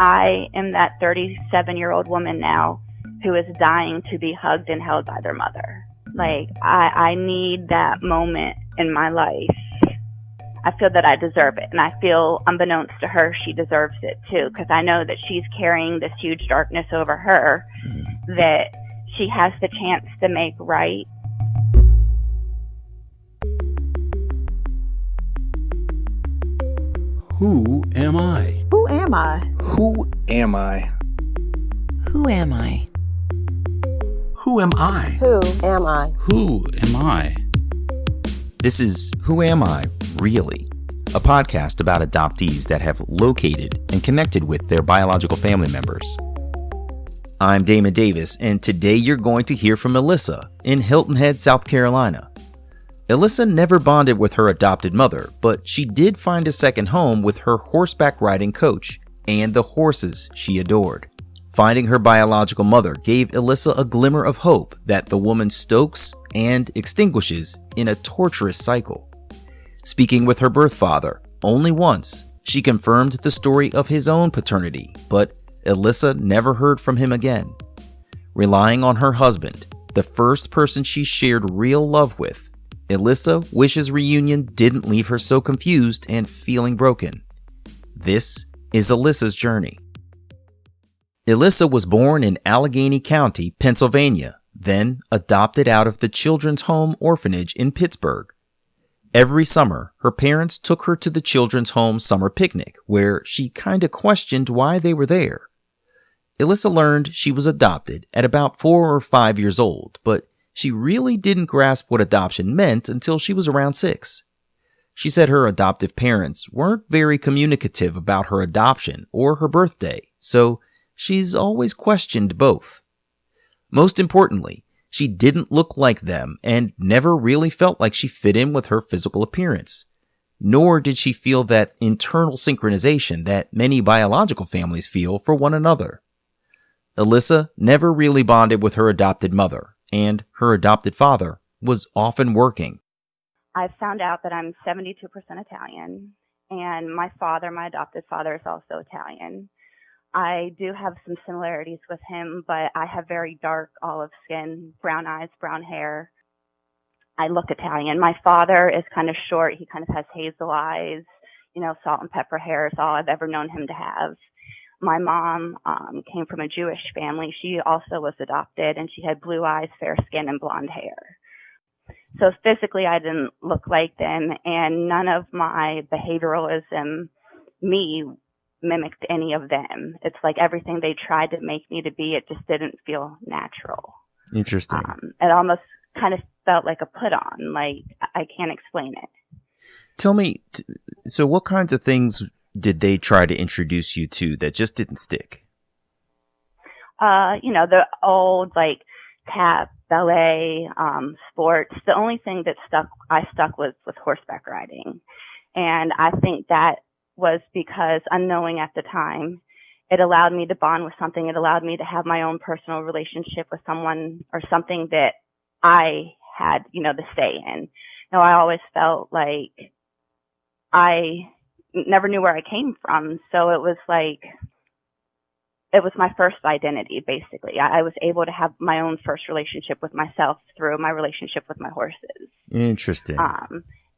I am that 37-year-old woman now who is dying to be hugged and held by their mother. Like, I need that moment in my life. I feel that I deserve it, and I feel, unbeknownst to her, she deserves it too, because I know that she's carrying this huge darkness over her that she has the chance to make right. Who am I? Who am I? Who am I? Who am I? Who am I? Who am I? Who am I? This is Who Am I, Really? A podcast about adoptees that have located and connected with their biological family members. I'm Damon Davis, and today you're going to hear from Elissa in Hilton Head, South Carolina. Elissa never bonded with her adopted mother, but she did find a second home with her horseback riding coach and the horses she adored. Finding her biological mother gave Elissa a glimmer of hope that the woman stokes and extinguishes in a torturous cycle. Speaking with her birth father only once, she confirmed the story of his own paternity, but Elissa never heard from him again. Relying on her husband, the first person she shared real love with, Elissa wishes reunion didn't leave her so confused and feeling broken. This is Elissa's journey. Elissa was born in Allegheny County, Pennsylvania, then adopted out of the Children's Home Orphanage in Pittsburgh. Every summer, her parents took her to the Children's Home summer picnic, where she kinda questioned why they were there. Elissa learned she was adopted at about 4 or 5 years old, but she really didn't grasp what adoption meant until she was around 6. She said her adoptive parents weren't very communicative about her adoption or her birthday, so she's always questioned both. Most importantly, she didn't look like them and never really felt like she fit in with her physical appearance. Nor did she feel that internal synchronization that many biological families feel for one another. Elissa never really bonded with her adopted mother, and her adopted father was often working. I found out that I'm 72% Italian, and my father, my adopted father, is also Italian. I do have some similarities with him, but I have very dark olive skin, brown eyes, brown hair. I look Italian. My father is kind of short. He kind of has hazel eyes, salt and pepper hair is all I've ever known him to have. My mom came from a Jewish family. She also was adopted, and she had blue eyes, fair skin, and blonde hair. So physically, I didn't look like them, and none of my behavioralism, me, mimicked any of them. It's like everything they tried to make me to be, it just didn't feel natural. Interesting. It almost kind of felt like a put-on. Like, I can't explain it. Tell me, so what kinds of things did they try to introduce you to that just didn't stick? The old, like, tap, ballet, sports. The only thing that I stuck with was horseback riding. And I think that was because, unknowing at the time, it allowed me to bond with something. It allowed me to have my own personal relationship with someone or something that I had, to stay in. I always felt like I never knew where I came from. So it was my first identity, basically. I was able to have my own first relationship with myself through my relationship with my horses. Interesting.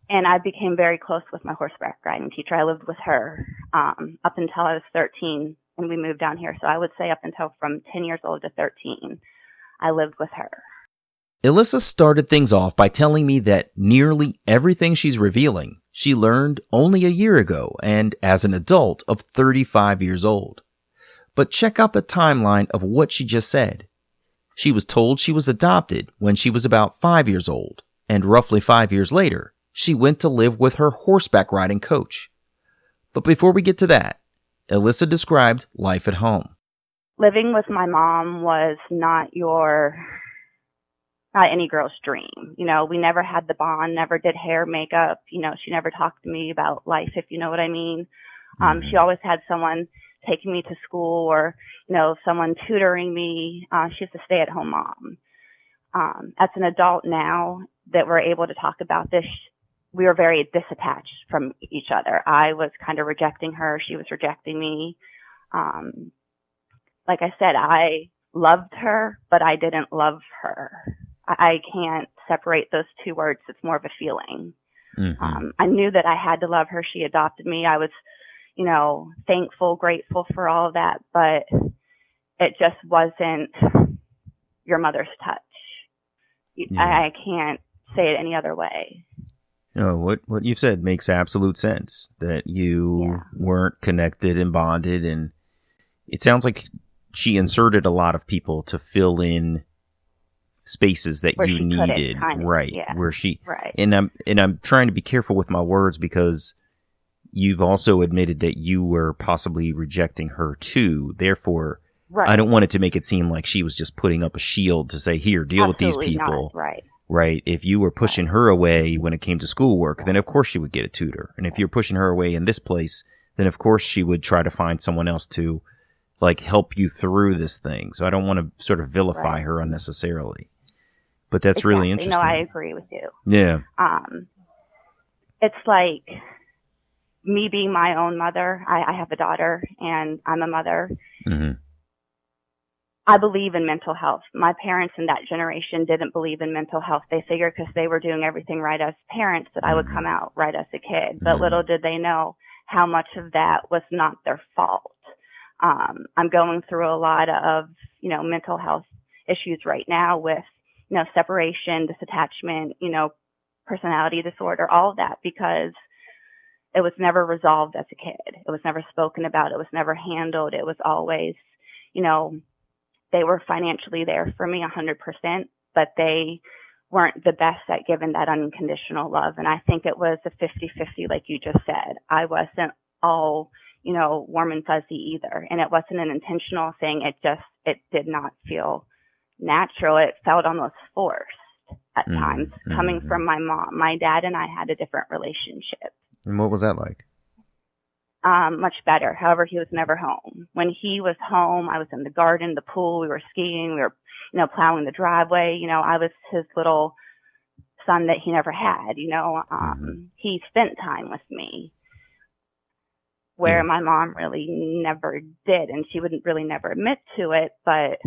And I became very close with my horseback riding teacher. I lived with her up until I was 13, and we moved down here. So I would say up until from 10 years old to 13, I lived with her. Elissa started things off by telling me that nearly everything she's revealing, she learned only a year ago and as an adult of 35 years old. But check out the timeline of what she just said. She was told she was adopted when she was about 5 years old, and roughly 5 years later, she went to live with her horseback riding coach. But before we get to that, Elissa described life at home. Living with my mom was not any girl's dream. We never had the bond, never did hair, makeup. She never talked to me about life, if you know what I mean. She always had someone taking me to school or, someone tutoring me. She was a stay-at-home mom. As an adult now that we're able to talk about this, we were very disattached from each other. I was kind of rejecting her. She was rejecting me. Like I said, I loved her, but I didn't love her. I can't separate those two words. It's more of a feeling. I knew that I had to love her. She adopted me. I was, thankful, grateful for all of that, but it just wasn't your mother's touch. Yeah. I can't say it any other way. Oh, what you've said makes absolute sense, that you weren't connected and bonded, and it sounds like she inserted a lot of people to fill in spaces that you needed, right? Yeah. Where she, right. And I'm trying to be careful with my words, because you've also admitted that you were possibly rejecting her too. Therefore, right. I don't want it to make it seem like she was just putting up a shield to say, "Here, deal with these people." Not. Right. Right. If you were pushing her away when it came to schoolwork, then of course she would get a tutor. And if you're pushing her away in this place, then of course she would try to find someone else to help you through this thing. So I don't want to sort of vilify her unnecessarily. But that's really interesting. No, I agree with you. Yeah. It's like me being my own mother. I have a daughter and I'm a mother. Mm-hmm. I believe in mental health. My parents in that generation didn't believe in mental health. They figured because they were doing everything right as parents that I would come out right as a kid. But little did they know how much of that was not their fault. I'm going through a lot of, mental health issues right now with, separation, disattachment, personality disorder, all of that, because it was never resolved as a kid. It was never spoken about. It was never handled. It was always, they were financially there for me 100%, but they weren't the best at giving that unconditional love. And I think it was a 50-50, like you just said. I wasn't all, warm and fuzzy either. And it wasn't an intentional thing. It did not feel natural. It felt almost forced at times, coming from my mom. My dad and I had a different relationship. And what was that like? Much better. However, he was never home. When he was home, I was in the garden, the pool, we were skiing, we were, plowing the driveway. I was his little son that he never had, He spent time with me where my mom really never did. And she wouldn't really never admit to it, but,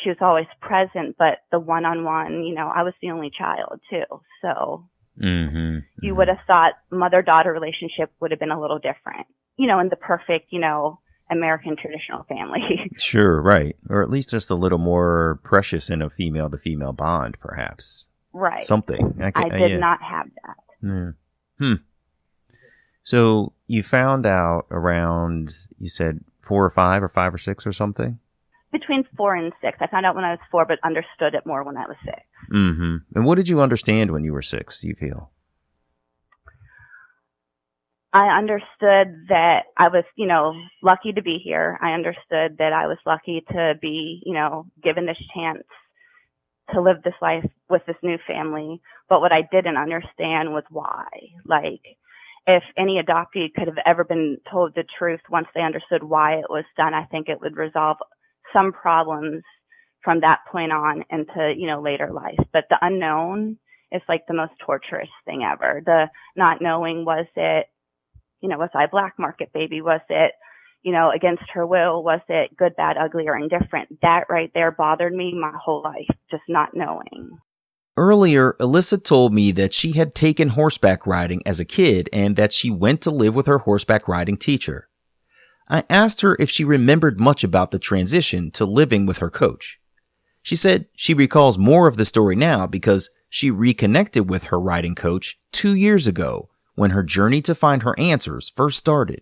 she was always present, but the one-on-one, I was the only child too. So you would have thought mother-daughter relationship would have been a little different. In the perfect, American traditional family. Sure, right. Or at least just a little more precious in a female-to-female bond, perhaps. Right. Something. I did not have that. So you found out around, you said 4 or 5 or 5 or 6 or something? Between 4 and 6. I found out when I was 4, but understood it more when I was 6. Mm-hmm. And what did you understand when you were 6, do you feel? I understood that I was, lucky to be here. I understood that I was lucky to be, given this chance to live this life with this new family. But what I didn't understand was why. Like, if any adoptee could have ever been told the truth once they understood why it was done, I think it would resolve some problems from that point on into, later life. But the unknown is like the most torturous thing ever. The not knowing, was it, was I a black market baby? Was it, against her will? Was it good, bad, ugly, or indifferent? That right there bothered me my whole life, just not knowing. Earlier, Elissa told me that she had taken horseback riding as a kid and that she went to live with her horseback riding teacher. I asked her if she remembered much about the transition to living with her coach. She said she recalls more of the story now because she reconnected with her riding coach 2 years ago when her journey to find her answers first started.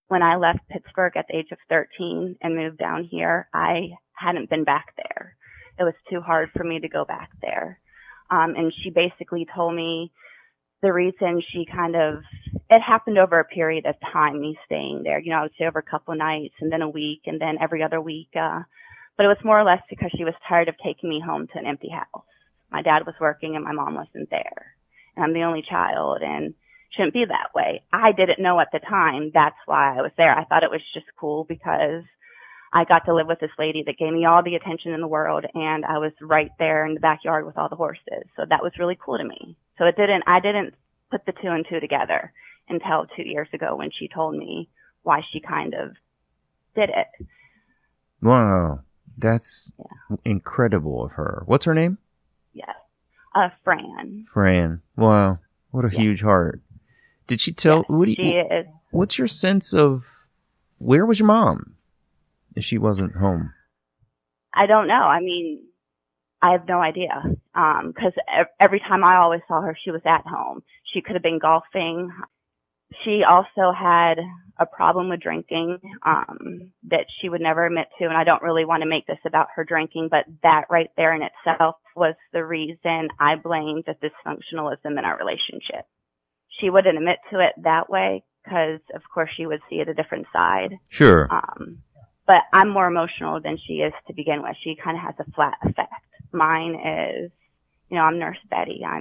When I left Pittsburgh at the age of 13 and moved down here, I hadn't been back there. It was too hard for me to go back there. And she basically told me the reason it happened over a period of time, me staying there. I would stay over a couple of nights and then a week and then every other week. But it was more or less because she was tired of taking me home to an empty house. My dad was working and my mom wasn't there. And I'm the only child and shouldn't be that way. I didn't know at the time that's why I was there. I thought it was just cool because I got to live with this lady that gave me all the attention in the world and I was right there in the backyard with all the horses. So that was really cool to me. So I didn't put the 2 and 2 together until 2 years ago when she told me why she kind of did it. Wow. That's incredible of her. What's her name? Yes. Fran. Fran. Wow. What a huge heart. Did she tell... Yes, she is. What's your sense of... Where was your mom if she wasn't home? I don't know. I mean, I have no idea. Because every time I always saw her, she was at home. She could have been golfing. She also had a problem with drinking that she would never admit to. And I don't really want to make this about her drinking, but that right there in itself was the reason I blamed the dysfunctionalism in our relationship. She wouldn't admit to it that way because, of course, she would see it a different side. Sure. But I'm more emotional than she is to begin with. She kind of has a flat effect. Mine is, I'm Nurse Betty. I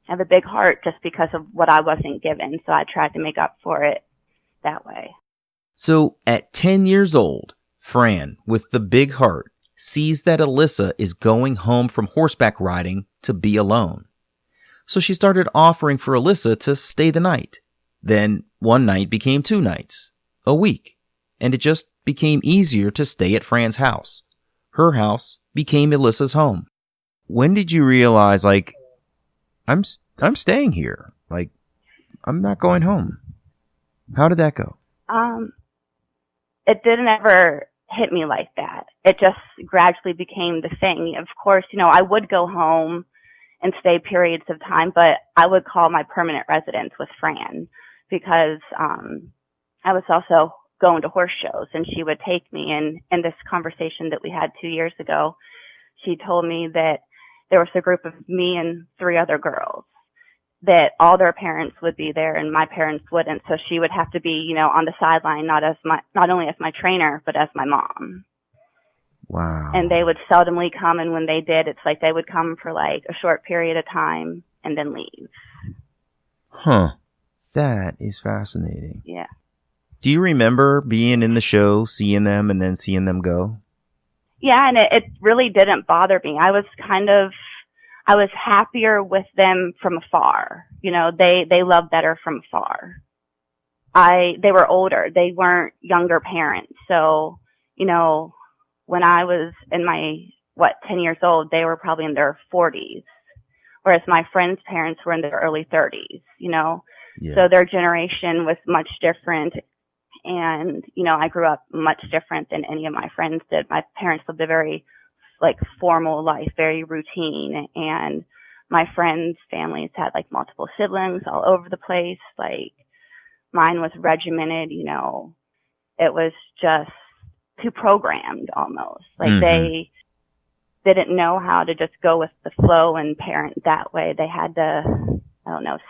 have a big heart just because of what I wasn't given. So I tried to make up for it that way. So at 10 years old, Fran, with the big heart, sees that Elissa is going home from horseback riding to be alone. So she started offering for Elissa to stay the night. Then one night became 2 nights, a week, and it just became easier to stay at Fran's house. Her house became Elissa's home. When did you realize, I'm staying here. I'm not going home. How did that go? It didn't ever hit me like that. It just gradually became the thing. Of course, I would go home and stay periods of time, but I would call my permanent residence with Fran because I was also going to horse shows and she would take me. And in this conversation that we had 2 years ago, she told me that there was a group of me and 3 other girls, that all their parents would be there and my parents wouldn't. So she would have to be, on the sideline, not only as my trainer, but as my mom. Wow. And they would seldomly come. And when they did, it's like they would come for a short period of time and then leave. Huh. That is fascinating. Yeah. Do you remember being in the show, seeing them, and then seeing them go? Yeah, and it really didn't bother me. I was happier with them from afar. They loved better from afar. They were older. They weren't younger parents. So, when I was in my, 10 years old, they were probably in their 40s. Whereas my friends' parents were in their early 30s, Yeah. So their generation was much different. And, I grew up much different than any of my friends did. My parents lived a very, formal life, very routine. And my friends' families had, multiple siblings all over the place. Mine was regimented, it was just too programmed almost. They didn't know how to just go with the flow and parent that way. They had to,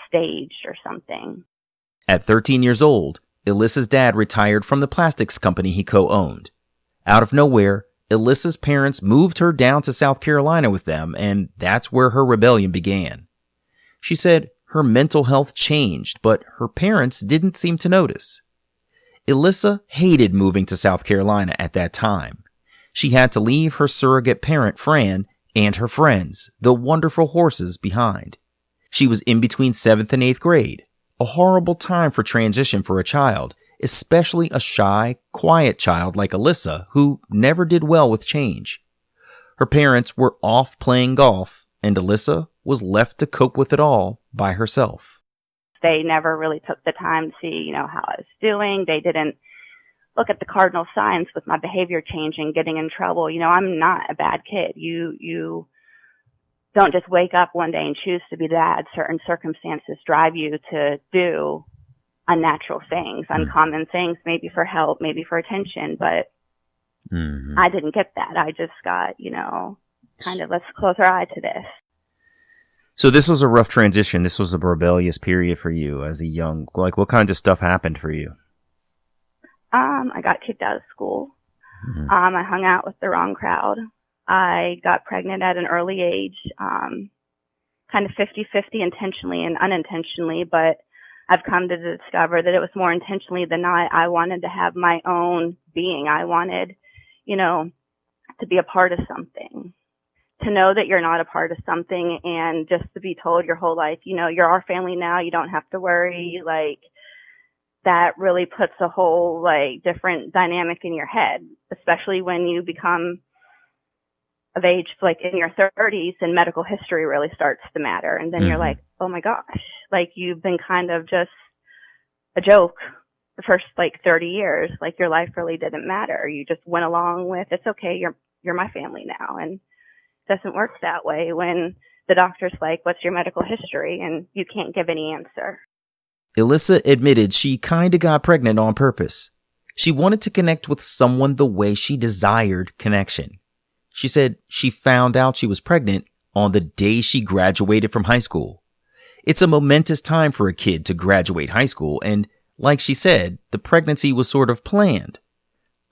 staged or something. At 13 years old, Elissa's dad retired from the plastics company he co-owned. Out of nowhere, Elissa's parents moved her down to South Carolina with them, and that's where her rebellion began. She said her mental health changed, but her parents didn't seem to notice. Elissa hated moving to South Carolina at that time. She had to leave her surrogate parent, Fran, and her friends, the wonderful horses, behind. She was in between 7th and 8th grade, a horrible time for transition for a child, especially a shy, quiet child like Elissa, who never did well with change. Her parents were off playing golf, and Elissa was left to cope with it all by herself. They never really took the time to see, how I was doing. They didn't look at the cardinal signs with my behavior changing, getting in trouble. I'm not a bad kid. You don't just wake up one day and choose to be bad. Certain circumstances drive you to do unnatural things, uncommon things, maybe for help, maybe for attention. But I didn't get that. I just got, kind of, let's close our eye to this. So this was a rough transition. This was a rebellious period for you as a young, what kinds of stuff happened for you? I got kicked out of school. I hung out with the wrong crowd. I got pregnant at an early age, kind of 50-50 intentionally and unintentionally, but I've come to discover that it was more intentionally than not. I wanted to have my own being. I wanted, to be a part of something, to know that you're not a part of something, and just to be told your whole life, you're our family now. You don't have to worry. that really puts a whole like different dynamic in your head, especially when you become of age, like in your 30s, and medical history really starts to matter. And then you're like, oh my gosh, like you've been kind of just a joke the first like 30 years. Like your life really didn't matter. You just went along with, it's okay, you're my family now. And it doesn't work that way when the doctor's like, what's your medical history? And you can't give any answer. Elissa admitted she kinda got pregnant on purpose. She wanted to connect with someone the way she desired connection. She said she found out she was pregnant on the day she graduated from high school. It's a momentous time for a kid to graduate high school, and like she said, the pregnancy was sort of planned.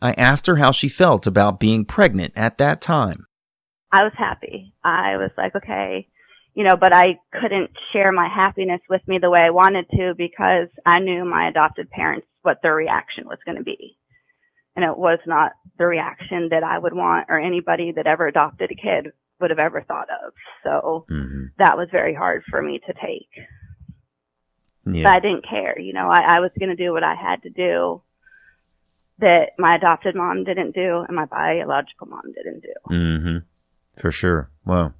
I asked her how she felt about being pregnant at that time. I was happy. I was like, okay, but I couldn't share my happiness with me the way I wanted to because I knew my adopted parents, what their reaction was going to be. And it was not the reaction that I would want or anybody that ever adopted a kid would have ever thought of. So that was very hard for me to take. Yeah. But I didn't care. I was going to do what I had to do that my adopted mom didn't do and my biological mom didn't do. For sure. Wow.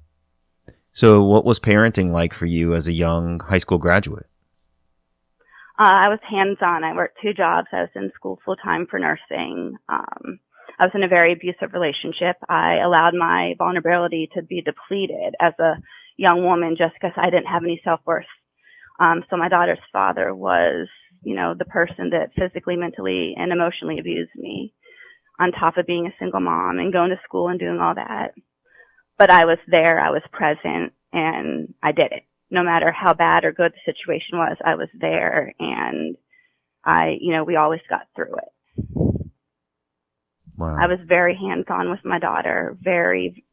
So what was parenting like for you as a young high school graduate? I was hands-on. I worked 2 jobs. I was in school full-time for nursing. I was in a very abusive relationship. I allowed my vulnerability to be depleted as a young woman just because I didn't have any self-worth. So my daughter's father was, the person that physically, mentally, and emotionally abused me on top of being a single mom and going to school and doing all that. But I was there, I was present, and I did it. No matter how bad or good the situation was, I was there, and we always got through it. Wow. I was very hands-on with my daughter, very,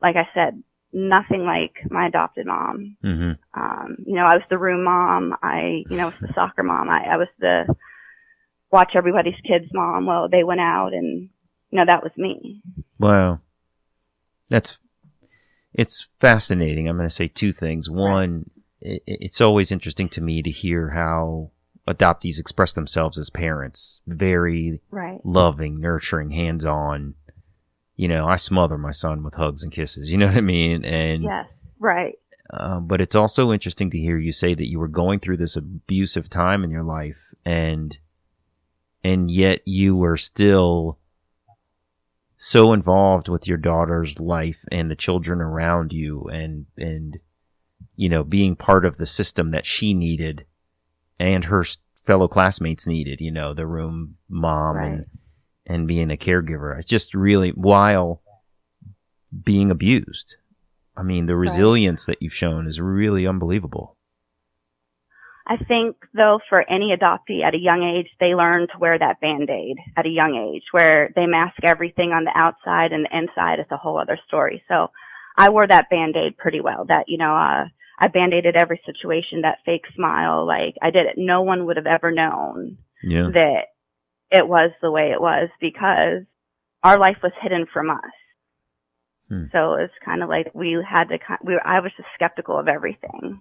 like I said, nothing like my adopted mom. I was the room mom. I was the soccer mom. I was the watch everybody's kids mom while they went out, and, that was me. Wow. It's fascinating. I'm going to say 2 things. One, it's always interesting to me to hear how adoptees express themselves as parents. Very loving, nurturing, hands-on. I smother my son with hugs and kisses. You know what I mean? And yes, right. But it's also interesting to hear you say that you were going through this abusive time in your life, and yet you were still so involved with your daughter's life and the children around you, and being part of the system that she needed and her fellow classmates needed, the room mom and being a caregiver. It's just really, while being abused. I mean, the resilience that you've shown is really unbelievable. I think, though, for any adoptee at a young age, they learn to wear that Band-Aid at a young age, where they mask everything on the outside and the inside is a whole other story. So I wore that Band-Aid pretty well. That, I Band-Aided every situation, that fake smile. Like, I did it. No one would have ever known that it was the way it was because our life was hidden from us. So it's kind of like I was just skeptical of everything.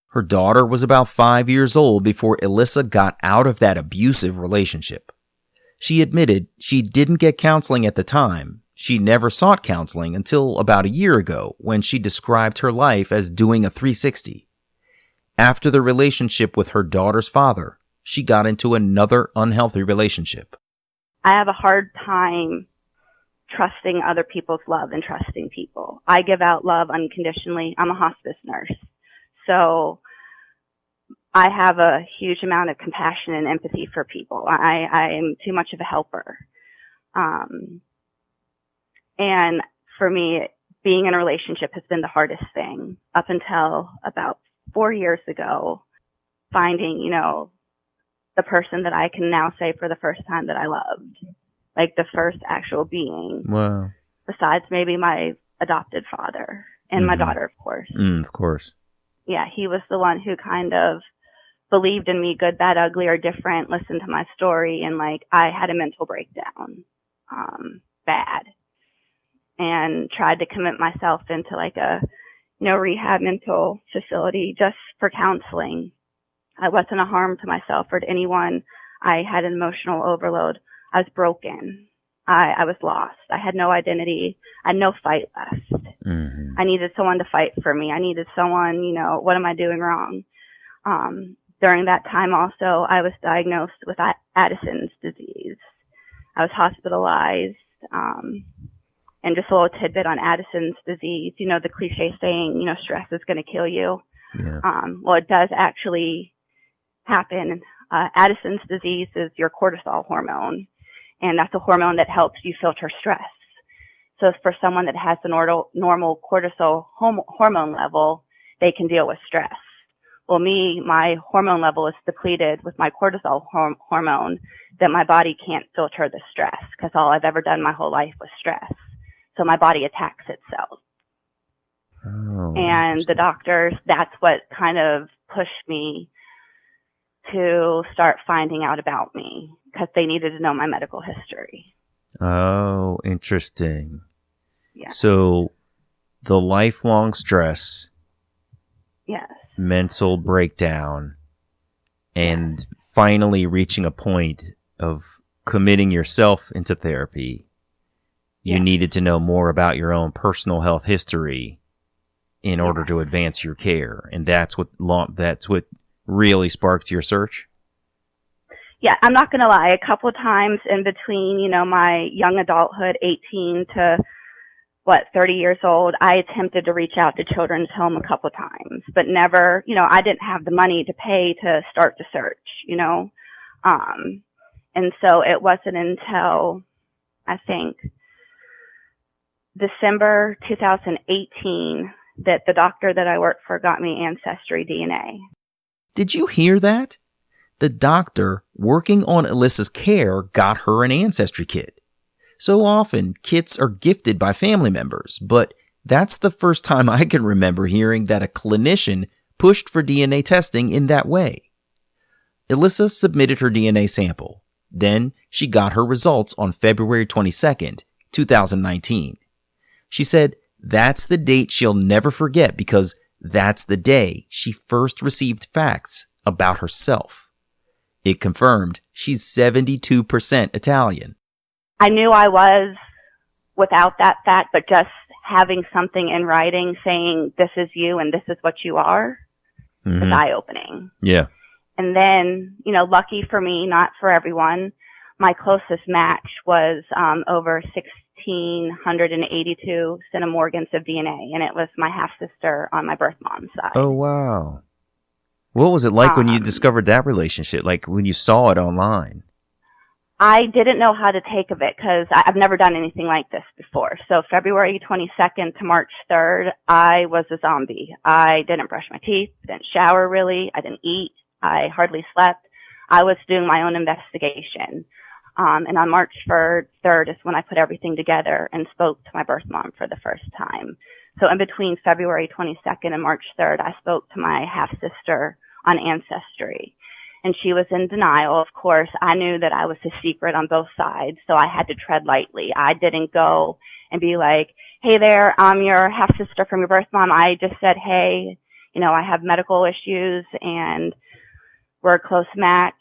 Her daughter was about 5 years old before Elissa got out of that abusive relationship. She admitted she didn't get counseling at the time. She never sought counseling until about a year ago, when she described her life as doing a 360. After the relationship with her daughter's father, she got into another unhealthy relationship. I have a hard time trusting other people's love and trusting people. I give out love unconditionally. I'm a hospice nurse. So I have a huge amount of compassion and empathy for people. I am too much of a helper. And for me, being in a relationship has been the hardest thing up until about 4 years ago, finding, the person that I can now say for the first time that I loved, like the first actual being. Wow. Besides maybe my adopted father and my daughter, of course. Of course. Yeah, he was the one who kind of believed in me, good, bad, ugly, or different, listened to my story, and I had a mental breakdown, bad, and tried to commit myself into a rehab mental facility just for counseling. I wasn't a harm to myself or to anyone. I had an emotional overload. I was broken. I was lost. I had no identity. I had no fight left. Mm-hmm. I needed someone to fight for me. I needed someone, what am I doing wrong? During that time also, I was diagnosed with Addison's disease. I was hospitalized. And just a little tidbit on Addison's disease, the cliche saying, stress is going to kill you. Yeah. Well, it does actually happen. Addison's disease is your cortisol hormone, and that's a hormone that helps you filter stress. So for someone that has the normal cortisol hormone level, they can deal with stress. Well, my hormone level is depleted with my cortisol hormone that my body can't filter the stress because all I've ever done my whole life was stress. So my body attacks itself. Oh, and the doctors, that's what kind of pushed me to start finding out about me because they needed to know my medical history. Oh, interesting. Yeah. So the lifelong stress, Yes. mental breakdown, and finally reaching a point of committing yourself into therapy. You needed to know more about your own personal health history in order to advance your care. And that's what really sparked your search? Yeah, I'm not going to lie. A couple of times in between, my young adulthood, 18 to 30 years old, I attempted to reach out to Children's Home a couple of times, but never, I didn't have the money to pay to start the search, and so it wasn't until, I think, December 2018 that the doctor that I worked for got me ancestry DNA. Did you hear that? The doctor working on Elissa's care got her an ancestry kit. So often, kits are gifted by family members, but that's the first time I can remember hearing that a clinician pushed for DNA testing in that way. Elissa submitted her DNA sample. Then she got her results on February 22nd, 2019. She said that's the date she'll never forget because that's the day she first received facts about herself. It confirmed she's 72% Italian. I knew I was without that fact, but just having something in writing saying this is you and this is what you are is eye-opening. Yeah. And then, lucky for me, not for everyone, my closest match was over 1,682 centimorgans of DNA, and it was my half-sister on my birth mom's side. Oh, wow. What was it like when you discovered that relationship, like when you saw it online? I didn't know how to take of it because I've never done anything like this before. So February 22nd to March 3rd, I was a zombie. I didn't brush my teeth, didn't shower really, I didn't eat, I hardly slept. I was doing my own investigation. And on March 3rd is when I put everything together and spoke to my birth mom for the first time. So in between February 22nd and March 3rd, I spoke to my half-sister on Ancestry. And she was in denial. Of course, I knew that I was a secret on both sides, so I had to tread lightly. I didn't go and be like, hey there, I'm your half-sister from your birth mom. I just said, hey, I have medical issues and we're a close match.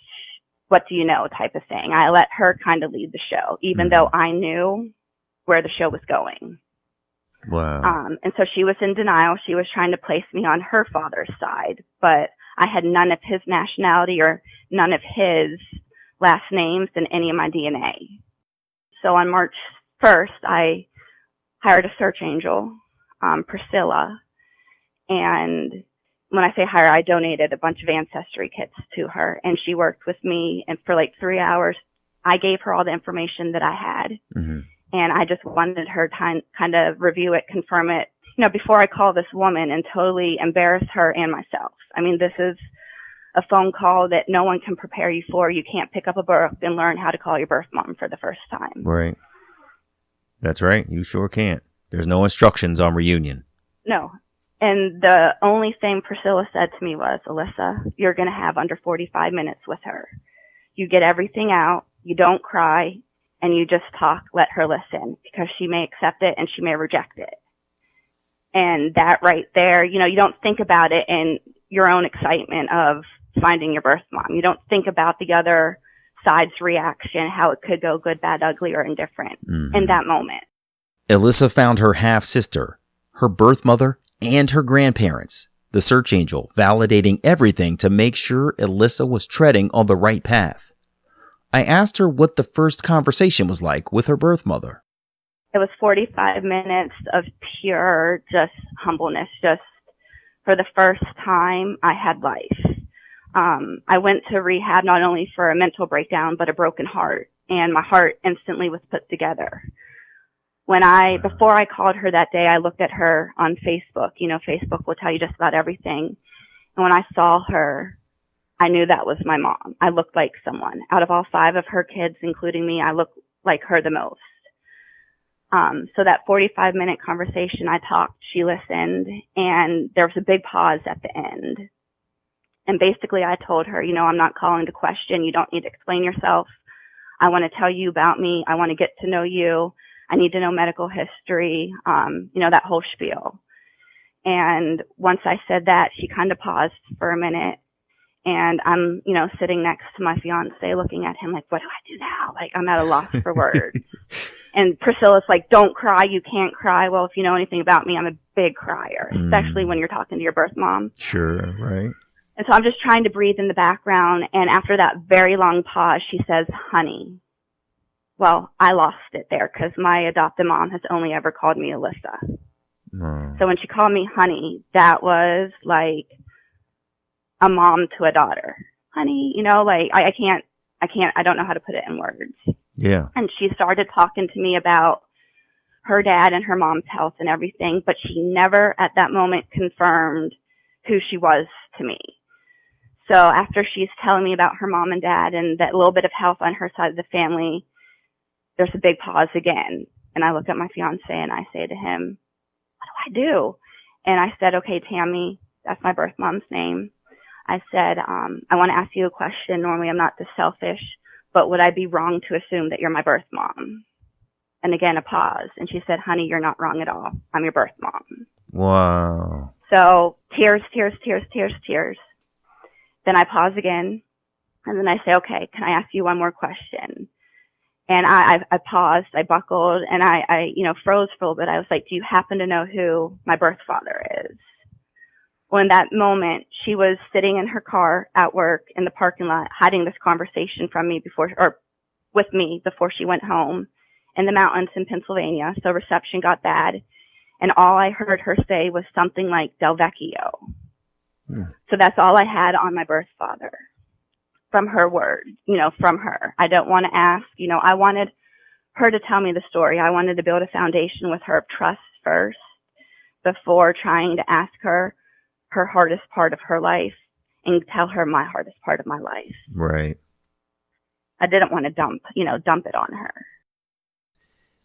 What do you know type of thing. I let her kind of lead the show, even though I knew where the show was going. Wow. And so she was in denial. She was trying to place me on her father's side, but I had none of his nationality or none of his last names in any of my DNA. So on March 1st, I hired a search angel, Priscilla, and when I say hire, I donated a bunch of ancestry kits to her, and she worked with me, and for like 3 hours, I gave her all the information that I had, and I just wanted her to kind of review it, confirm it, before I call this woman and totally embarrass her and myself. I mean, this is a phone call that no one can prepare you for. You can't pick up a book and learn how to call your birth mom for the first time. Right. That's right. You sure can't. There's no instructions on Reunion. No. And the only thing Priscilla said to me was, Elissa, you're going to have under 45 minutes with her. You get everything out, you don't cry, and you just talk, let her listen, because she may accept it and she may reject it. And that right there, you don't think about it in your own excitement of finding your birth mom. You don't think about the other side's reaction, how it could go good, bad, ugly, or indifferent in that moment. Elissa found her half-sister, her birth mother, and her grandparents. The search angel validating everything to make sure Elissa was treading on the right path. I asked her what the first conversation was like with her birth mother. It was 45 minutes of pure just humbleness. Just for the first time, I had life. I went to rehab not only for a mental breakdown, but a broken heart. And my heart instantly was put together. Before I called her that day, I looked at her on Facebook. You know, Facebook will tell you just about everything. And when I saw her, I knew that was my mom. I looked like someone. Out of all 5 of her kids, including me, I looked like her the most. So that 45-minute conversation, I talked, she listened, and there was a big pause at the end. And basically I told her, you know, I'm not calling to question. You don't need to explain yourself. I want to tell you about me. I want to get to know you. I need to know medical history, you know, that whole spiel. And once I said that, she kind of paused for a minute. And I'm, you know, sitting next to my fiance looking at him like, what do I do now? Like, I'm at a loss for words. And Priscilla's like, don't cry. You can't cry. Well, if you know anything about me, I'm a big crier, especially when you're talking to your birth mom. Sure, right. And so I'm just trying to breathe in the background. And after that very long pause, she says, honey. Well, I lost it there because my adopted mom has only ever called me Elissa. So when she called me honey, that was like a mom to a daughter. Honey, you know, like I don't know how to put it in words. Yeah. And she started talking to me about her dad and her mom's health and everything, but she never at that moment confirmed who she was to me. So after she's telling me about her mom and dad and that little bit of health on her side of the family, there's a big pause again. And I look at my fiance and I say to him, what do I do? And I said, okay, Tammy, that's my birth mom's name. I said, I want to ask you a question. Normally I'm not this selfish, but would I be wrong to assume that you're my birth mom? And again, a pause. And she said, honey, you're not wrong at all. I'm your birth mom. Wow. So tears, tears, tears, tears, tears. Then I pause again. And then I say, okay, can I ask you one more question? And I paused, I buckled, and I froze for a little bit. I was like, do you happen to know who my birth father is? Well, in that moment, she was sitting in her car at work in the parking lot, hiding this conversation from me with me before she went home in the mountains in Pennsylvania. So reception got bad. And all I heard her say was something like Del Vecchio. So that's all I had on my birth father from her word, from her. I don't want to ask, I wanted her to tell me the story. I wanted to build a foundation with her of trust first before trying to ask her hardest part of her life and tell her my hardest part of my life. Right. I didn't want to dump it on her.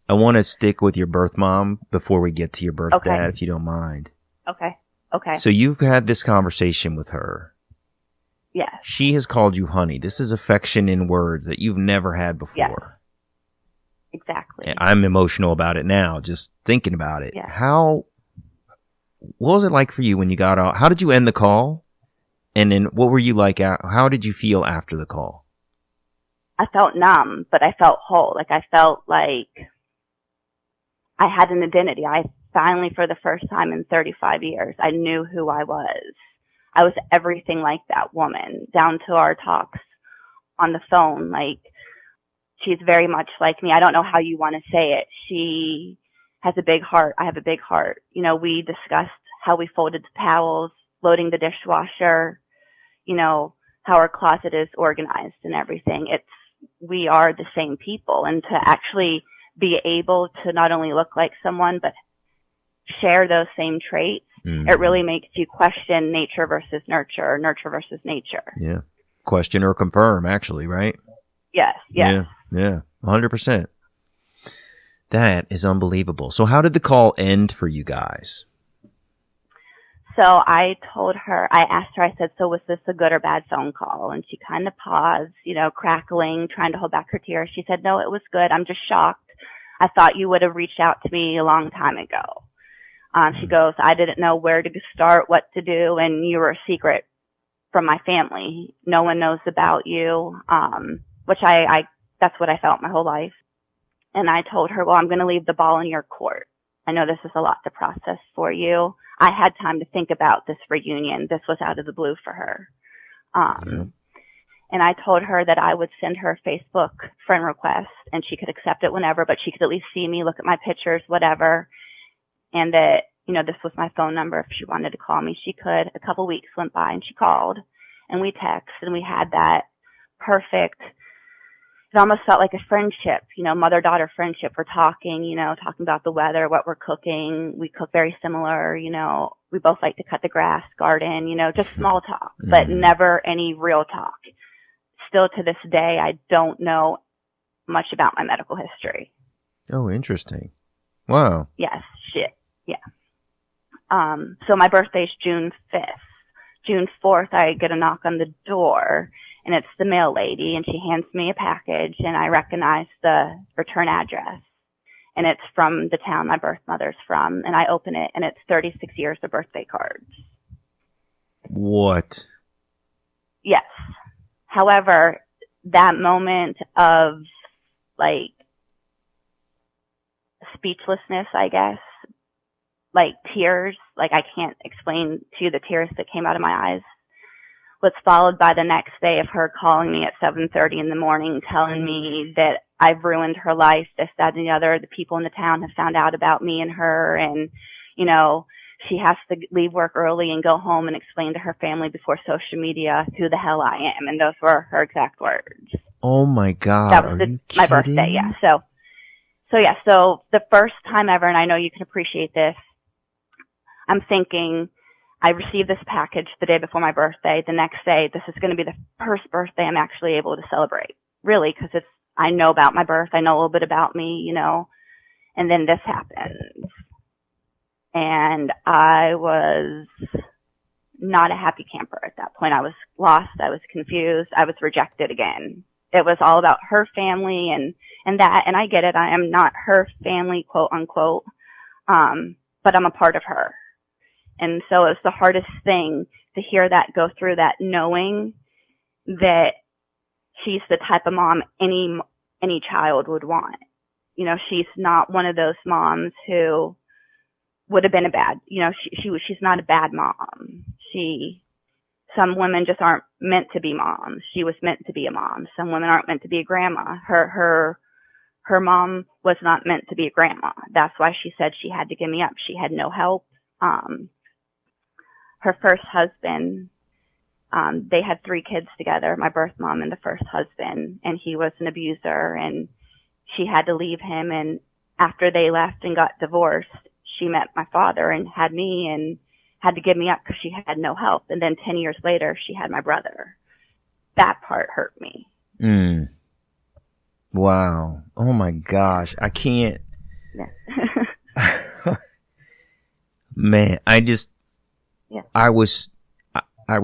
I want to stick with your birth mom before we get to your birth dad, if you don't mind. Okay. So you've had this conversation with her. Yes. She has called you honey. This is affection in words that you've never had before. Yes. Exactly. I'm emotional about it now, just thinking about it. Yes. What was it like for you when you got off? How did you end the call? And then what were you like? How did you feel after the call? I felt numb, but I felt whole. Like I felt like I had an identity. I finally, for the first time in 35 years, I knew who I was. I was everything like that woman, down to our talks on the phone. Like, she's very much like me. I don't know how you want to say it. She has a big heart. I have a big heart. We discussed how we folded the towels, loading the dishwasher, how our closet is organized and everything. We are the same people. And to actually be able to not only look like someone, but share those same traits, it really makes you question nature versus nurture, or nurture versus nature. Yeah. Question or confirm, actually, right? Yes. Yeah. 100%. That is unbelievable. So how did the call end for you guys? So I asked her, I said, so was this a good or bad phone call? And she kind of paused, crackling, trying to hold back her tears. She said, no, it was good. I'm just shocked. I thought you would have reached out to me a long time ago. She goes, I didn't know where to start, what to do, and you were a secret from my family. No one knows about you. which that's what I felt my whole life. And I told her, well, I'm going to leave the ball in your court. I know this is a lot to process for you. I had time to think about this reunion. This was out of the blue for her. And I told her that I would send her a Facebook friend request and she could accept it whenever, but she could at least see me, look at my pictures, whatever. And that, this was my phone number. If she wanted to call me, she could. A couple weeks went by and she called and we texted and we had that perfect, it almost felt like a friendship, mother-daughter friendship. We're talking, talking about the weather, what we're cooking. We cook very similar, we both like to cut the grass, garden, just small talk, but never any real talk. Still to this day, I don't know much about my medical history. Oh, interesting. Wow. Yes, shit. Yeah. So my birthday's June 5th. June 4th, I get a knock on the door, and it's the mail lady, and she hands me a package, and I recognize the return address. And it's from the town my birth mother's from, and I open it, and it's 36 years of birthday cards. What? Yes. However, that moment of, speechlessness, I guess, tears, I can't explain to you the tears that came out of my eyes, was followed by the next day of her calling me at 7:30 in the morning, telling me that I've ruined her life, this, that, and the other. The people in the town have found out about me and her, and, she has to leave work early and go home and explain to her family before social media who the hell I am. And those were her exact words. Oh my God. That was my birthday. Yeah. So the first time ever, and I know you can appreciate this, I'm thinking I received this package the day before my birthday. The next day, this is going to be the first birthday I'm actually able to celebrate, really, because I know about my birth. I know a little bit about me, and then this happens. And I was not a happy camper at that point. I was lost. I was confused. I was rejected again. It was all about her family and that, and I get it. I am not her family, quote unquote, but I'm a part of her. And so it's the hardest thing to hear that, go through that, knowing that she's the type of mom any child would want. She's not one of those moms who would have been a bad, she's not a bad mom. Some women just aren't meant to be moms. She was meant to be a mom. Some women aren't meant to be a grandma. Her mom was not meant to be a grandma. That's why she said she had to give me up. She had no help. Her first husband, they had 3 kids together, my birth mom and the first husband, and he was an abuser, and she had to leave him. And after they left and got divorced, she met my father and had me and had to give me up because she had no help. And then 10 years later, she had my brother. That part hurt me. Wow. Oh my gosh. I can't. Yeah. Man, Yeah. I was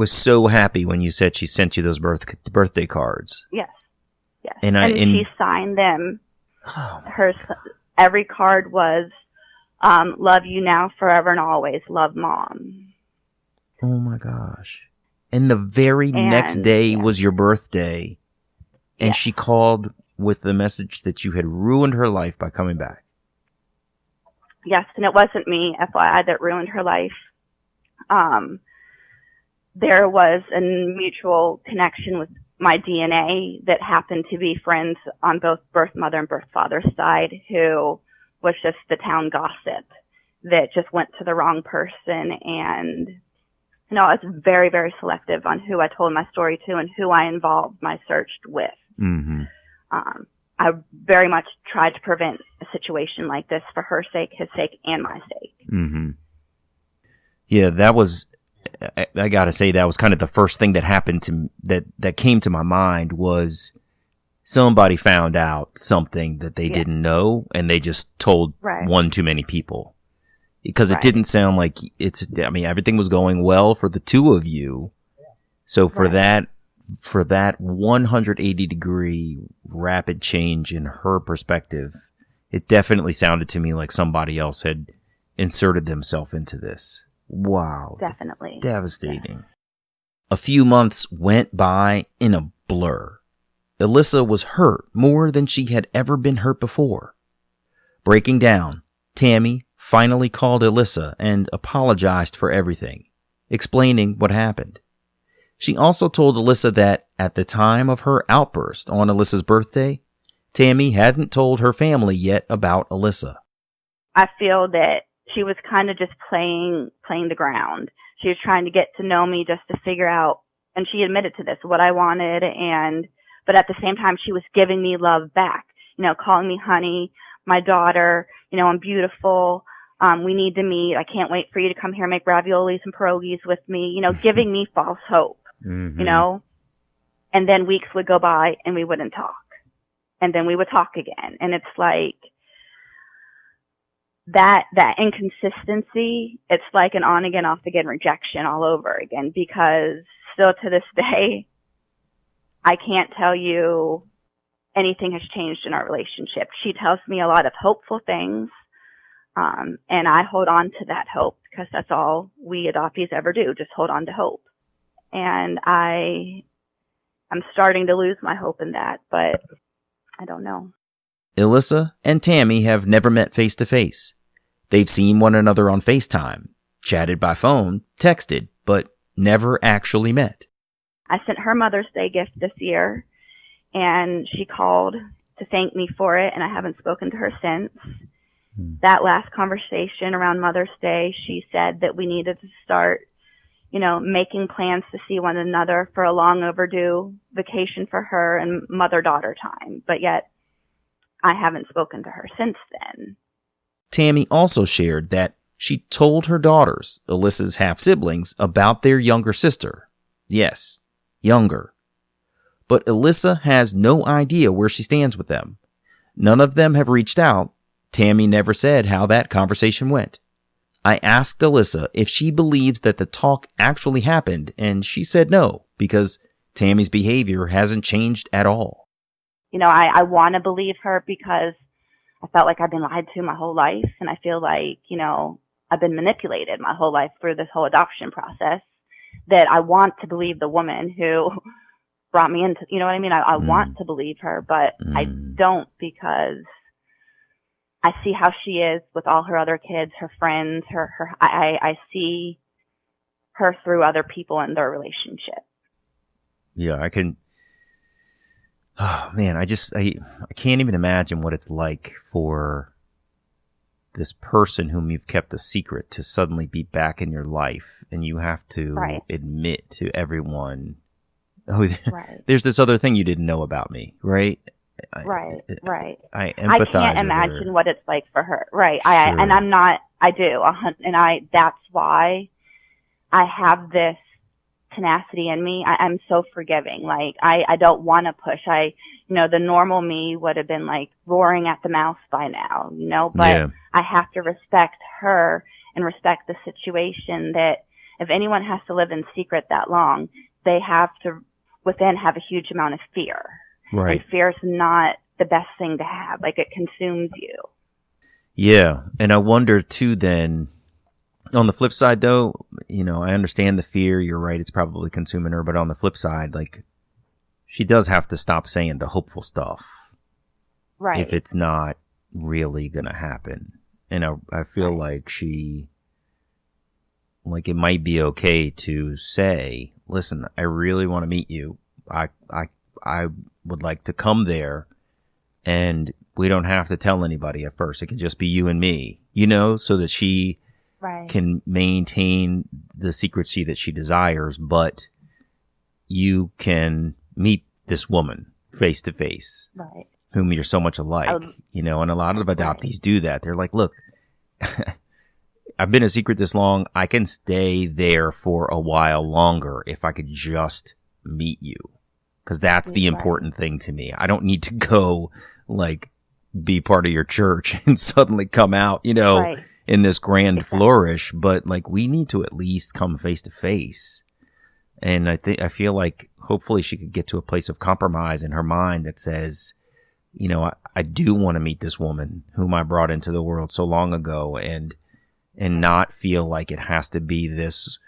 so happy when you said she sent you those birthday cards. Yes. Yes. And she signed them. Every card was, love you now, forever and always, love mom. Oh my gosh. And the very next day was your birthday. And she called with the message that you had ruined her life by coming back. Yes, and it wasn't me, FYI, that ruined her life. There was a mutual connection with my DNA that happened to be friends on both birth mother and birth father's side, who was just the town gossip that just went to the wrong person. And, I was very, very selective on who I told my story to and who I involved my search with. Mm-hmm. I very much tried to prevent a situation like this for her sake, his sake, and my sake. Mm-hmm. Yeah, that was, I gotta say, that was kind of the first thing that happened to that came to my mind was somebody found out something that they didn't know, and they just told one too many people. Because it didn't sound like everything was going well for the two of you. So for that 180-degree rapid change in her perspective, it definitely sounded to me like somebody else had inserted themselves into this. Wow. Definitely. Devastating. Yeah. A few months went by in a blur. Elissa was hurt more than she had ever been hurt before. Breaking down, Tammy finally called Elissa and apologized for everything, explaining what happened. She also told Elissa that at the time of her outburst on Elissa's birthday, Tammy hadn't told her family yet about Elissa. I feel that she was kind of just playing the ground. She was trying to get to know me just to figure out, and she admitted to this, what I wanted, but at the same time, she was giving me love back, calling me honey, my daughter, I'm beautiful, we need to meet, I can't wait for you to come here and make raviolis and pierogies with me, giving me false hope, and then weeks would go by and we wouldn't talk. And then we would talk again. And it's like that inconsistency, it's like an on again, off again rejection all over again, because still to this day, I can't tell you anything has changed in our relationship. She tells me a lot of hopeful things. And I hold on to that hope because that's all we adoptees ever do, just hold on to hope. And I'm starting to lose my hope in that, but I don't know. Elissa and Tammy have never met face to face. They've seen one another on FaceTime, chatted by phone, texted, but never actually met. I sent her Mother's Day gift this year, and she called to thank me for it, and I haven't spoken to her since. That last conversation around Mother's Day, she said that we needed to start, making plans to see one another for a long overdue vacation for her and mother-daughter time. But yet, I haven't spoken to her since then. Tammy also shared that she told her daughters, Elissa's half-siblings, about their younger sister. Yes, younger. But Elissa has no idea where she stands with them. None of them have reached out. Tammy never said how that conversation went. I asked Elissa if she believes that the talk actually happened, and she said no, because Tammy's behavior hasn't changed at all. I want to believe her because I felt like I've been lied to my whole life, and I feel like, I've been manipulated my whole life through this whole adoption process, that I want to believe the woman who brought me into, you know what I mean? I want to believe her, but I don't, because I see how she is with all her other kids, her friends, I see her through other people and their relationship. Yeah, I can. Oh man, I can't even imagine what it's like for this person whom you've kept a secret to suddenly be back in your life, and you have to admit to everyone, there's this other thing you didn't know about me, right? Right. I empathize. I can't imagine what it's like for her. Right. Sure. I do. That's why I have this tenacity in me. I'm so forgiving. Like, I don't want to push. The normal me would have been like roaring at the mouth by now, but I have to respect her and respect the situation, that if anyone has to live in secret that long, they have to within have a huge amount of fear. Right. And fear is not the best thing to have. Like, it consumes you. Yeah. And I wonder too, then, on the flip side though, I understand the fear. You're right. It's probably consuming her. But on the flip side, like, she does have to stop saying the hopeful stuff. Right. If it's not really going to happen. And I feel like it might be okay to say, listen, I really want to meet you. I would like to come there, and we don't have to tell anybody at first. It can just be you and me, so that she can maintain the secrecy that she desires, but you can meet this woman face to face, whom you're so much alike, and a lot of adoptees do that. They're like, look, I've been a secret this long. I can stay there for a while longer if I could just meet you. Because that's the important thing to me. I don't need to go, be part of your church and suddenly come out, in this grand flourish. But, we need to at least come face to face. And I feel like hopefully she could get to a place of compromise in her mind that says, I do want to meet this woman whom I brought into the world so long ago, and not feel like it has to be this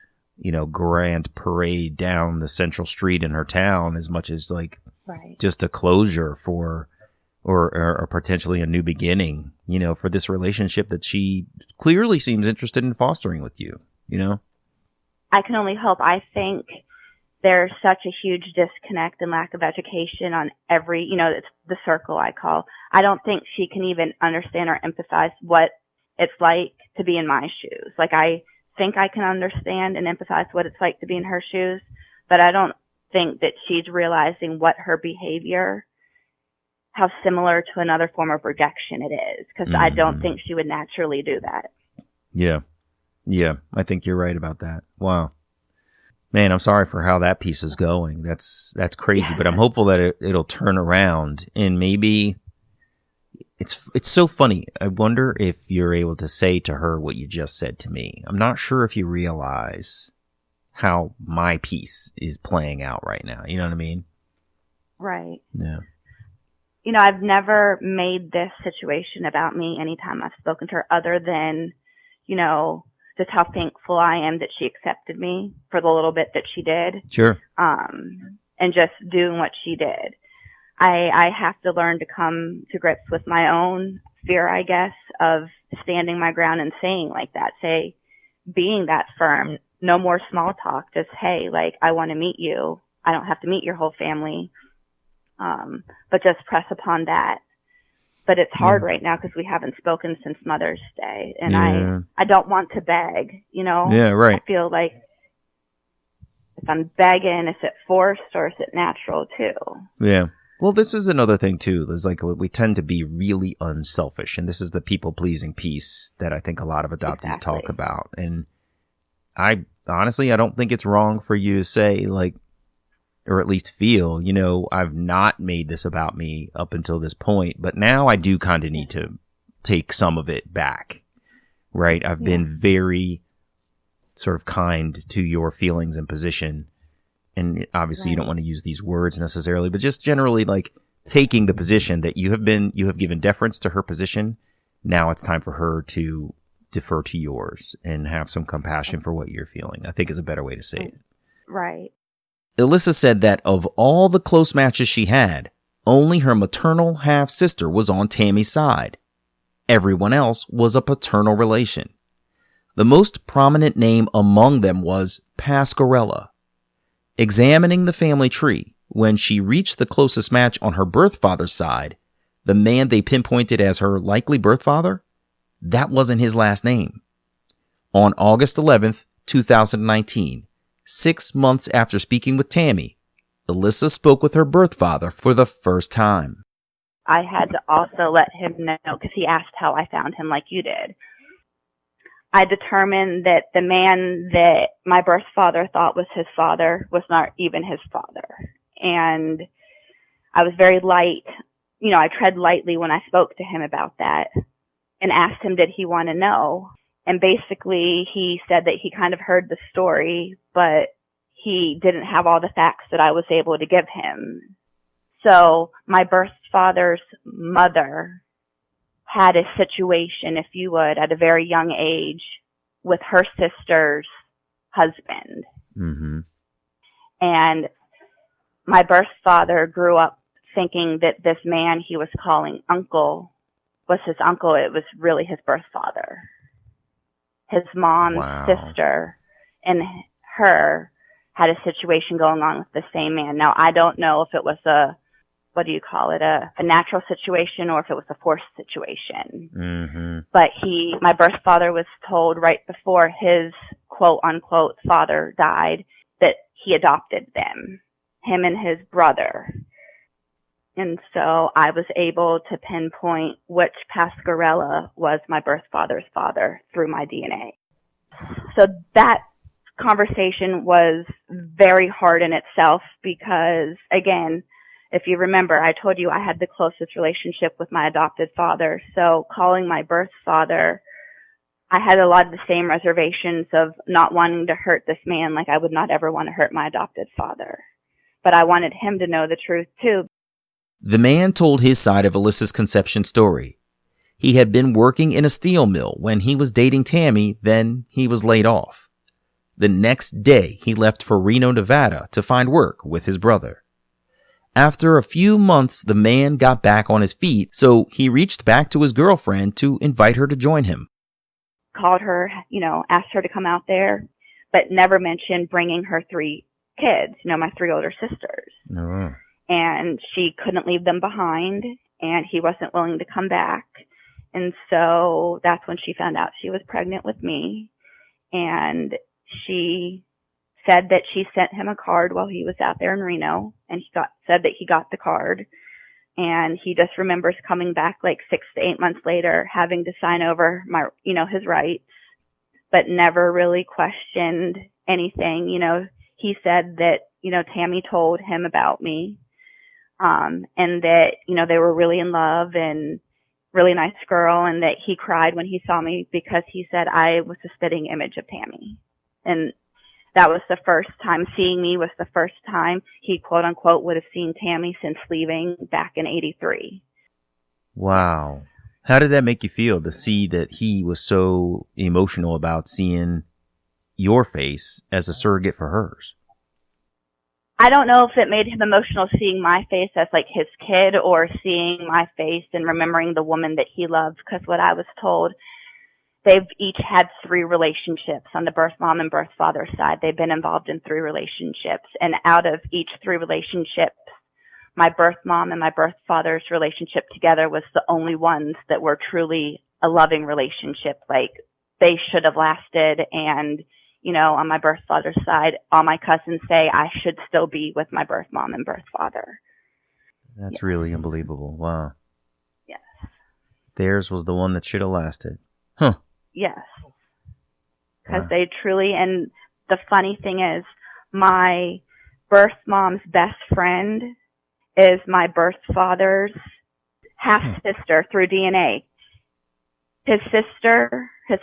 grand parade down the central street in her town, as much as Right. just a closure for, or potentially a new beginning, for this relationship that she clearly seems interested in fostering with you, I can only hope. I think there's such a huge disconnect and lack of education on every, it's the circle I call. I don't think she can even understand or empathize what it's like to be in my shoes. Like, I think I can understand and empathize what it's like to be in her shoes, but I don't think that she's realizing what her behavior, how similar to another form of rejection it is, because I don't think she would naturally do that. Yeah. Yeah, I think you're right about that. Wow. Man, I'm sorry for how that piece is going. That's crazy, but I'm hopeful that it'll turn around, and maybe it's so funny. I wonder if you're able to say to her what you just said to me. I'm not sure if you realize how my piece is playing out right now. You know what I mean? Right. Yeah. I've never made this situation about me anytime I've spoken to her, other than, just how thankful I am that she accepted me for the little bit that she did. Sure. And just doing what she did. I have to learn to come to grips with my own fear, I guess, of standing my ground and saying like that, being that firm, no more small talk, just, hey, like, I want to meet you. I don't have to meet your whole family. But just press upon that. But it's hard right now because we haven't spoken since Mother's Day. And I don't want to beg, Yeah, right. I feel like if I'm begging, is it forced or is it natural too? Yeah. Well, this is another thing too. There's like, we tend to be really unselfish. And this is the people-pleasing piece that I think a lot of adoptees talk about. And I honestly don't think it's wrong for you to say, like, or at least feel, I've not made this about me up until this point, but now I do kind of need to take some of it back, right? I've been very sort of kind to your feelings and position. And obviously you don't want to use these words necessarily, but just generally like taking the position that you have given deference to her position. Now it's time for her to defer to yours and have some compassion for what you're feeling, I think is a better way to say it. Right. Elissa said that of all the close matches she had, only her maternal half-sister was on Tammy's side. Everyone else was a paternal relation. The most prominent name among them was Pasquarella. Examining the family tree, when she reached the closest match on her birth father's side, the man they pinpointed as her likely birth father, that wasn't his last name. On August 11th, 2019, 6 months after speaking with Tammy, Elissa spoke with her birth father for the first time. I had to also let him know, because he asked how I found him like you did. I determined that the man that my birth father thought was his father was not even his father. And I was very light. I tread lightly when I spoke to him about that and asked him, did he want to know? And basically, he said that he kind of heard the story, but he didn't have all the facts that I was able to give him. So my birth father's mother had a situation, if you would, at a very young age with her sister's husband. Mm-hmm. And my birth father grew up thinking that this man he was calling uncle was his uncle. It was really his birth father. His mom's sister and her had a situation going on with the same man. Now, I don't know if it was a natural situation or if it was a forced situation. Mm-hmm. But my birth father was told right before his quote unquote father died that he adopted them, him and his brother. And so I was able to pinpoint which Pasquarella was my birth father's father through my DNA. So that conversation was very hard in itself because, again, if you remember, I told you I had the closest relationship with my adopted father. So calling my birth father, I had a lot of the same reservations of not wanting to hurt this man like I would not ever want to hurt my adopted father. But I wanted him to know the truth too. The man told his side of Elissa's conception story. He had been working in a steel mill when he was dating Tammy, then he was laid off. The next day, he left for Reno, Nevada to find work with his brother. After a few months, the man got back on his feet, so he reached back to his girlfriend to invite her to join him. Called her, asked her to come out there, but never mentioned bringing her 3 kids, my 3 older sisters. Oh. And she couldn't leave them behind, and he wasn't willing to come back. And so that's when she found out she was pregnant with me. And she said that she sent him a card while he was out there in Reno, and said that he got the card. And he just remembers coming back like 6 to 8 months later, having to sign over his rights, but never really questioned anything. He said that, Tammy told him about me, and that, they were really in love and really nice girl, and that he cried when he saw me because he said I was a spitting image of Tammy. And that was the first time seeing me was the first time he quote unquote would have seen Tammy since leaving back in 83. Wow. How did that make you feel to see that he was so emotional about seeing your face as a surrogate for hers? I don't know if it made him emotional seeing my face as like his kid, or seeing my face and remembering the woman that he loved, because what I was told, they've each had 3 relationships on the birth mom and birth father side. They've been involved in 3 relationships, and out of each 3 relationships, my birth mom and my birth father's relationship together was the only ones that were truly a loving relationship. Like, they should have lasted. And on my birth father's side, all my cousins say I should still be with my birth mom and birth father. That's really unbelievable. Wow. Yes. Theirs was the one that should have lasted. Huh. Yes. Because they truly, and the funny thing is, my birth mom's best friend is my birth father's half-sister through DNA. His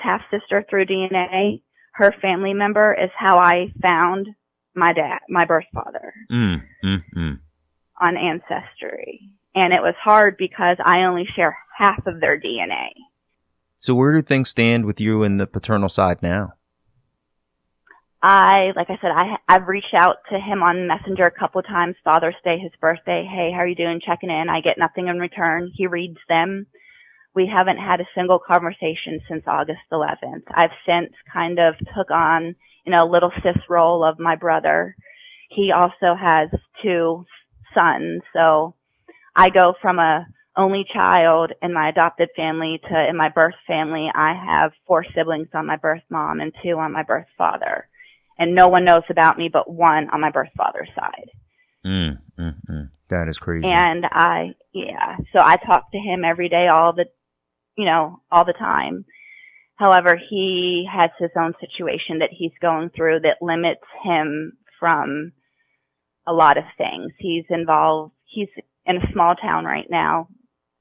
half-sister through DNA, her family member is how I found my dad, my birth father, on Ancestry. And it was hard because I only share half of their DNA. So where do things stand with you and the paternal side now? Like I said, I've reached out to him on Messenger a couple of times, Father's Day, his birthday. Hey, how are you doing? Checking in. I get nothing in return. He reads them. We haven't had a single conversation since August 11th. I've since kind of took on, little sis role of my brother. He also has 2 sons. So I go from a only child in my adopted family to, in my birth family, I have 4 siblings on my birth mom and 2 on my birth father. And no one knows about me but 1 on my birth father's side. That is crazy. And so I talk to him every day, all the time. However, he has his own situation that he's going through that limits him from a lot of things. He's in a small town right now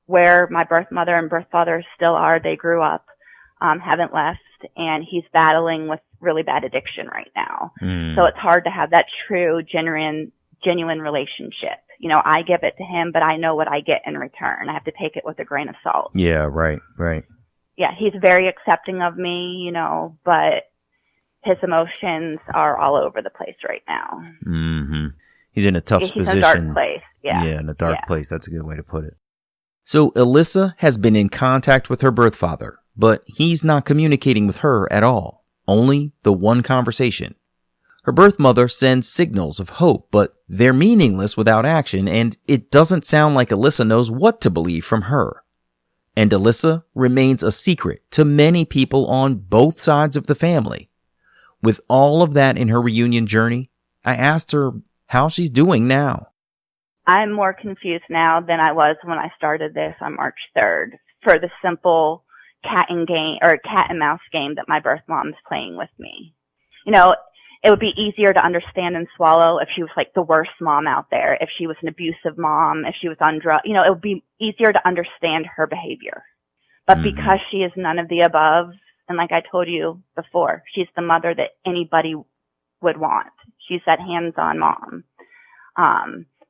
where my birth mother and birth father still are. They grew up, haven't left, and he's battling with really bad addiction right now. So it's hard to have that true, genuine relationship. I give it to him, but I know what I get in return. I have to take it with a grain of salt. Yeah, right. Yeah, he's very accepting of me, but his emotions are all over the place right now. Mm-hmm. He's in a tough position. He's in a dark place. Yeah, in a dark place. That's a good way to put it. So Elissa has been in contact with her birth father, but he's not communicating with her at all. Only the one conversation. Her birth mother sends signals of hope, but they're meaningless without action, and it doesn't sound like Elissa knows what to believe from her. And Elissa remains a secret to many people on both sides of the family. With all of that in her reunion journey, I asked her how she's doing now. I'm more confused now than I was when I started this on March 3rd for the simple cat and mouse game that my birth mom is playing with me. It would be easier to understand and swallow if she was like the worst mom out there, if she was an abusive mom, if she was on drugs. It would be easier to understand her behavior. But because she is none of the above, and like I told you before, she's the mother that anybody would want. She's that hands-on mom.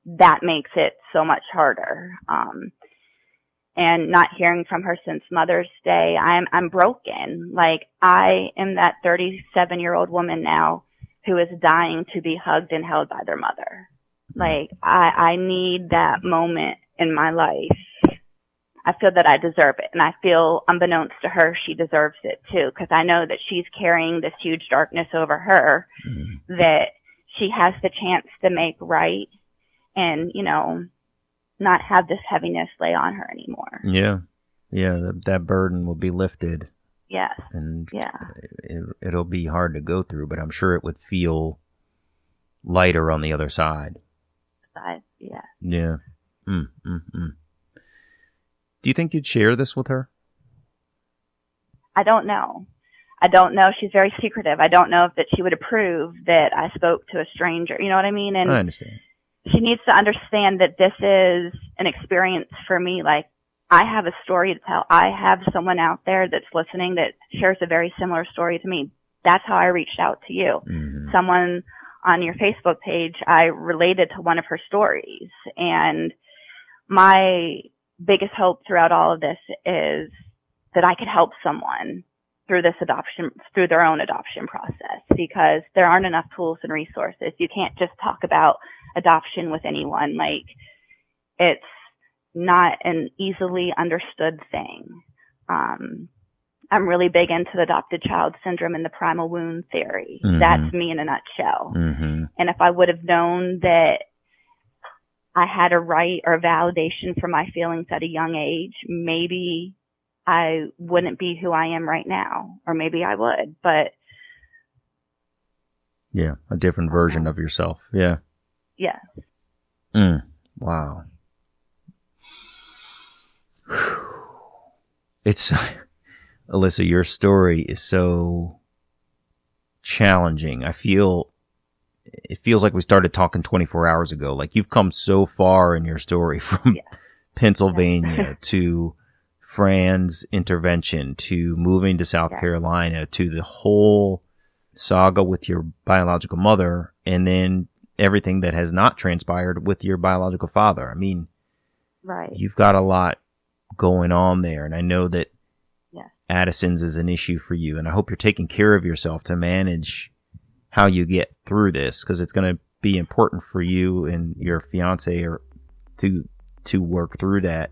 That makes it so much harder. And not hearing from her since Mother's Day, I'm broken. Like, I am that 37-year-old woman now who is dying to be hugged and held by their mother. Like, I need that moment in my life. I feel that I deserve it. And I feel, unbeknownst to her, she deserves it too. Because I know that she's carrying this huge darkness over her that she has the chance to make right and, you know, not have this heaviness lay on her anymore. Yeah. Yeah, that burden will be lifted. Yes. And it'll be hard to go through, but I'm sure it would feel lighter on the other side. Yeah. Yeah. Do you think you'd share this with her? I don't know. She's very secretive. I don't know if that she would approve that I spoke to a stranger. You know what I mean? And I understand. She needs to understand that this is an experience for me. Like, I have a story to tell. I have someone out there that's listening that shares a very similar story to me. That's how I reached out to you. Someone on your Facebook page, I related to one of her stories. And my biggest hope throughout all of this is that I could help someone through their own adoption process, because there aren't enough tools and resources. You can't just talk about adoption with anyone. Like, it's not an easily understood thing. I'm really big into the adopted child syndrome and the primal wound theory. That's me in a nutshell. And if I would have known that I had a right or validation for my feelings at a young age, maybe I wouldn't be who I am right now, or maybe I would, but. Yeah, a different version of yourself. Yeah. Yes. Wow. It's, Elissa, your story is so challenging. It feels like we started talking 24 hours ago. Like, you've come so far in your story from Pennsylvania to Fran's intervention to moving to South Carolina to the whole saga with your biological mother, and then everything that has not transpired with your biological father. I mean, you've got a lot going on there, and I know that Addison's is an issue for you, and I hope you're taking care of yourself to manage how you get through this, because it's going to be important for you and your fiance to work through that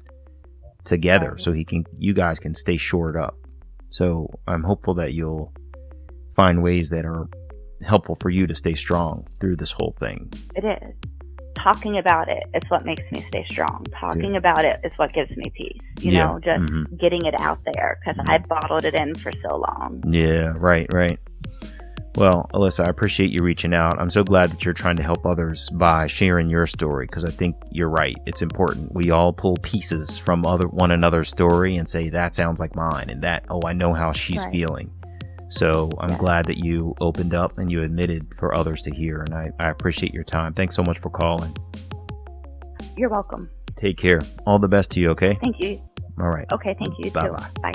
together, so you guys can stay shored up. So I'm hopeful that you'll find ways that are helpful for you to stay strong through this whole thing. It is. Talking about it is what makes me stay strong. Talking about it is what gives me peace. You know, just getting it out there, because I bottled it in for so long. Yeah, right. Well, Elissa, I appreciate you reaching out. I'm so glad that you're trying to help others by sharing your story, because I think you're right. It's important. We all pull pieces from one another's story and say, that sounds like mine, and that, I know how she's feeling. So I'm glad that you opened up and you admitted for others to hear, and I appreciate your time. Thanks so much for calling. You're welcome. Take care. All the best to you, okay? Thank you. All right. Okay, thank you. Bye-bye. Bye.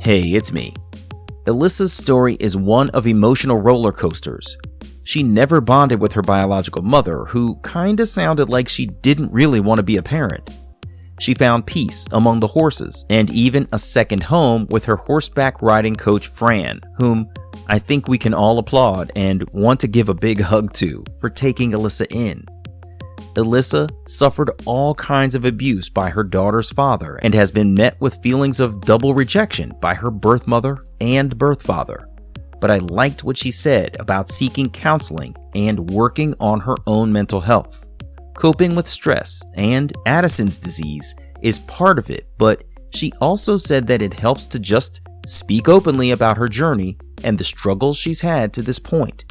Hey, it's me. Elissa's story is one of emotional roller coasters. She never bonded with her biological mother, who kinda sounded like she didn't really want to be a parent. She found peace among the horses and even a second home with her horseback riding coach Fran, whom I think we can all applaud and want to give a big hug to for taking Elissa in. Elissa suffered all kinds of abuse by her daughter's father and has been met with feelings of double rejection by her birth mother and birth father. But I liked what she said about seeking counseling and working on her own mental health. Coping with stress and Addison's disease is part of it, but she also said that it helps to just speak openly about her journey and the struggles she's had to this point.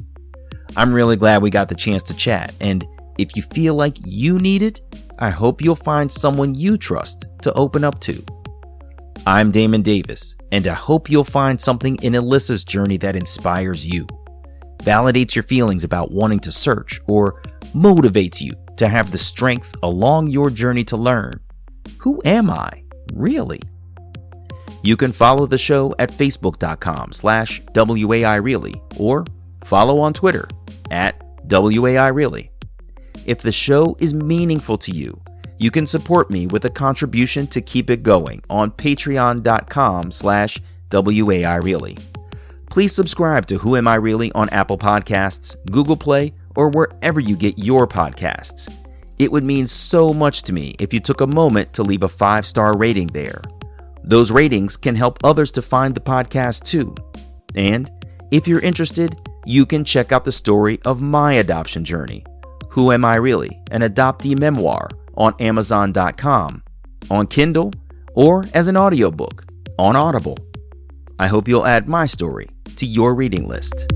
I'm really glad we got the chance to chat, and if you feel like you need it, I hope you'll find someone you trust to open up to. I'm Damon Davis, and I hope you'll find something in Elissa's journey that inspires you, validates your feelings about wanting to search, or motivates you to have the strength along your journey to learn, who am I, really? You can follow the show at facebook.com/WAIReally or follow on Twitter @WAIReally. If the show is meaningful to you, you can support me with a contribution to keep it going on patreon.com/WAIReally. Please subscribe to Who Am I Really on Apple Podcasts, Google Play, or wherever you get your podcasts. It would mean so much to me if you took a moment to leave a 5-star rating there. Those ratings can help others to find the podcast too. And if you're interested, you can check out the story of my adoption journey, Who Am I Really? An Adoptee Memoir, on Amazon.com, on Kindle, or as an audiobook on Audible. I hope you'll add my story to your reading list.